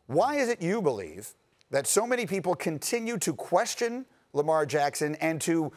Why is it you believe that so many people continue to question Lamar Jackson and to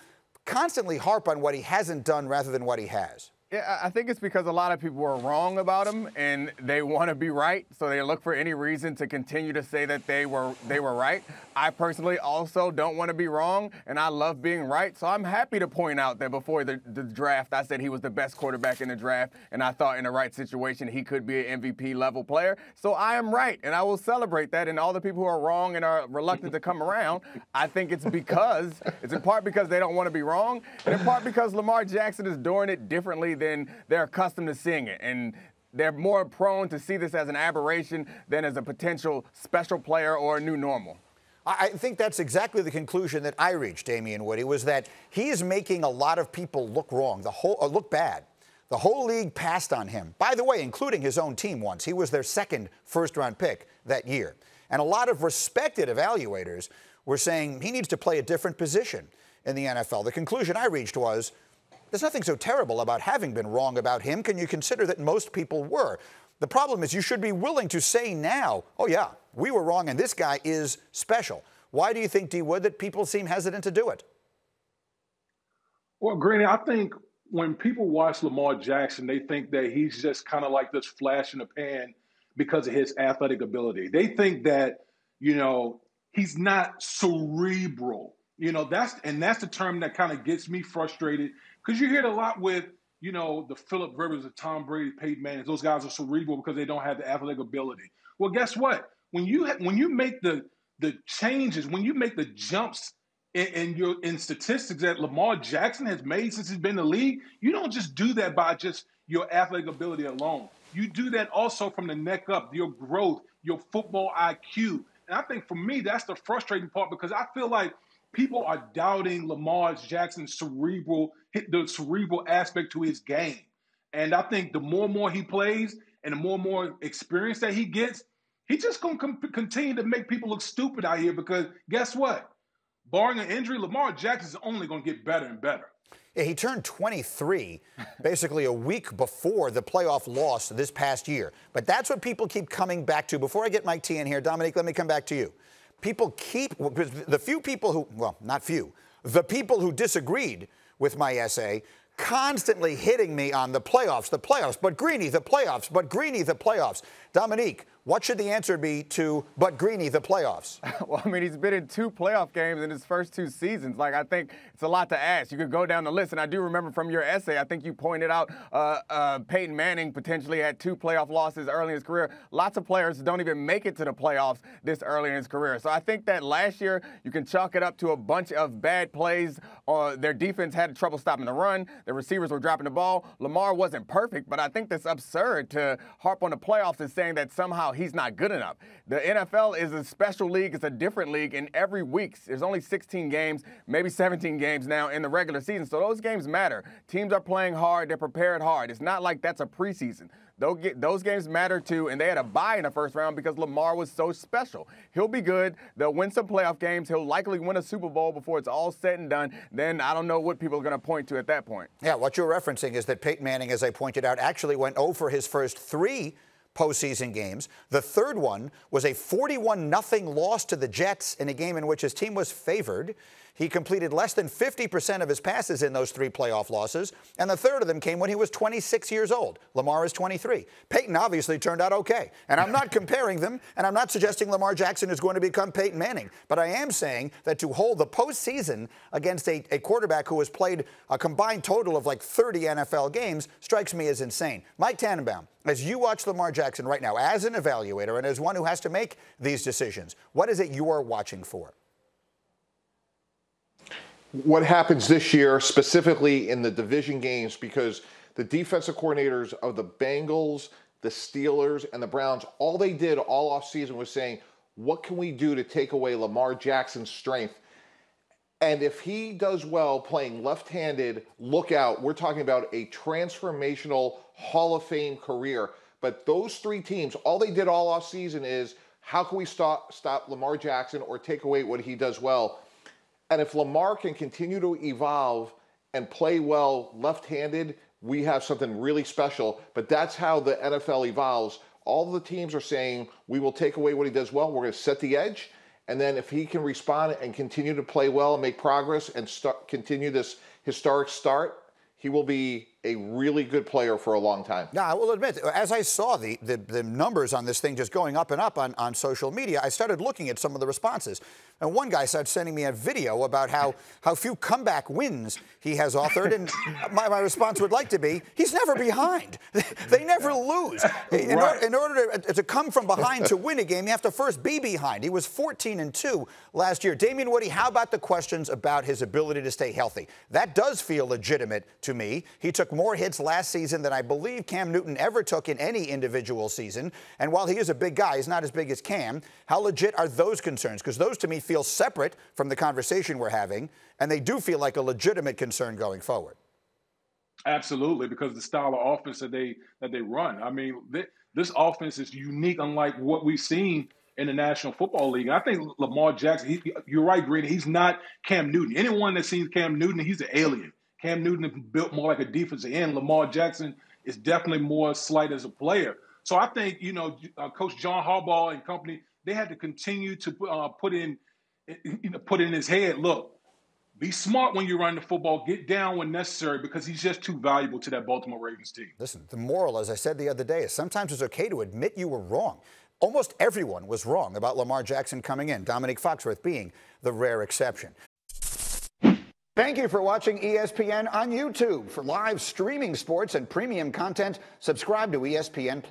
constantly harp on what he hasn't done rather than what he has? Yeah, I think it's because a lot of people are wrong about him and they want to be right, so they look for any reason to continue to say that they were right. I personally also don't want to be wrong, and I love being right, so I'm happy to point out that before the draft, I said he was the best quarterback in the draft, and I thought in the right situation he could be an MVP level player. So I am right, and I will celebrate that. And all the people who are wrong and are reluctant to come around, I think it's in part because they don't want to be wrong, and in part because Lamar Jackson is doing it differently than they're accustomed to seeing it. And they're more prone to see this as an aberration than as a potential special player or a new normal. I think that's exactly the conclusion that I reached, Damian Woody, was that he is making a lot of people look wrong, look bad. The whole league passed on him, by the way, including his own team once. He was their second first-round pick that year. And a lot of respected evaluators were saying he needs to play a different position in the NFL. The conclusion I reached was, there's nothing so terrible about having been wrong about him. Can you consider that most people were? The problem is you should be willing to say now, oh, yeah, we were wrong and this guy is special. Why do you think, D. Wood, that people seem hesitant to do it? Well, Greeny, I think when people watch Lamar Jackson, they think that he's just kind of like this flash in the pan because of his athletic ability. They think that, he's not cerebral. That's the term that kind of gets me frustrated, because you hear it a lot with, the Phillip Rivers, the Tom Brady, Peyton Manning. Those guys are cerebral because they don't have the athletic ability. Well, guess what? When you make the changes, when you make the jumps in statistics that Lamar Jackson has made since he's been in the league, you don't just do that by just your athletic ability alone. You do that also from the neck up, your growth, your football IQ. And I think for me, that's the frustrating part, because I feel like people are doubting Lamar Jackson's cerebral aspect to his game. And I think the more and more he plays and the more and more experience that he gets, he's just going to continue to make people look stupid out here, because guess what? Barring an injury, Lamar Jackson is only going to get better and better. Yeah, he turned 23 basically a week before the playoff loss this past year. But that's what people keep coming back to. Before I get Mike T in here, Dominique, let me come back to you. People keep, the few people who, well, not few, the people who disagreed with my essay constantly hitting me on the playoffs, but Greeny, the playoffs, but Greeny, the playoffs. Dominique, what should the answer be to but Greeny, the playoffs? Well, I mean, he's been in 2 playoff games in his first 2 seasons. Like, I think it's a lot to ask. You could go down the list, and I do remember from your essay, I think you pointed out Peyton Manning potentially had 2 playoff losses early in his career. Lots of players don't even make it to the playoffs this early in his career. So I think that last year you can chalk it up to a bunch of bad plays. Their defense had trouble stopping the run. The receivers were dropping the ball. Lamar wasn't perfect, but I think that's absurd to harp on the playoffs and saying that somehow he's not good enough. The NFL is a special league. It's a different league, and every week there's only 16 games, maybe 17 games now in the regular season, so those games matter. Teams are playing hard. They're prepared hard. It's not like that's a preseason. Those games matter too, and they had a bye in the first round because Lamar was so special. He'll be good. They'll win some playoff games. He'll likely win a Super Bowl before it's all said and done. Then I don't know what people are going to point to at that point. Yeah, what you're referencing is that Peyton Manning, as I pointed out, actually went 0 for his first 3 postseason games. The third one was a 41-0 loss to the Jets in a game in which his team was favored. He completed less than 50% of his passes in those 3 playoff losses, and the third of them came when he was 26 years old. Lamar is 23. Peyton obviously turned out okay, and I'm not comparing them, and I'm not suggesting Lamar Jackson is going to become Peyton Manning, but I am saying that to hold the postseason against a quarterback who has played a combined total of like 30 NFL games strikes me as insane. Mike Tannenbaum, as you watch Lamar Jackson right now, as an evaluator and as one who has to make these decisions, what is it you are watching for? What happens this year, specifically in the division games, because the defensive coordinators of the Bengals, the Steelers, and the Browns, all they did all offseason was saying, what can we do to take away Lamar Jackson's strength? And if he does well playing left-handed, look out. We're talking about a transformational Hall of Fame career. But those 3 teams, all they did all offseason is, how can we stop Lamar Jackson or take away what he does well? And if Lamar can continue to evolve and play well left-handed, we have something really special. But that's how the NFL evolves. all the teams are saying, we will take away what he does well. We're going to set the edge. And then if he can respond and continue to play well and make progress and continue this historic start, he will be a really good player for a long time. Now, I will admit, as I saw the numbers on this thing just going up and up on social media, I started looking at some of the responses. And one guy started sending me a video about how few comeback wins he has authored. And my response would like to be, he's never behind. They never lose. In order to come from behind to win a game, you have to first be behind. He was 14-2 last year. Damian Woody, how about the questions about his ability to stay healthy? That does feel legitimate to me. He took more hits last season than I believe Cam Newton ever took in any individual season. And while he is a big guy, he's not as big as Cam. How legit are those concerns? Because those, to me, feel separate from the conversation we're having, and they do feel like a legitimate concern going forward. Absolutely, because the style of offense that they run. I mean, this offense is unique, unlike what we've seen in the National Football League. I think Lamar Jackson, you're right, Green, he's not Cam Newton. Anyone that sees Cam Newton, he's an alien. Cam Newton is built more like a defensive end. Lamar Jackson is definitely more slight as a player. So I think, Coach John Harbaugh and company, they had to continue to put in his head, look, be smart when you run the football, get down when necessary, because he's just too valuable to that Baltimore Ravens team. Listen, the moral, as I said the other day, is sometimes it's okay to admit you were wrong. Almost everyone was wrong about Lamar Jackson coming in, Dominique Foxworth being the rare exception. Thank you for watching ESPN on YouTube. For live streaming sports and premium content, subscribe to ESPN+.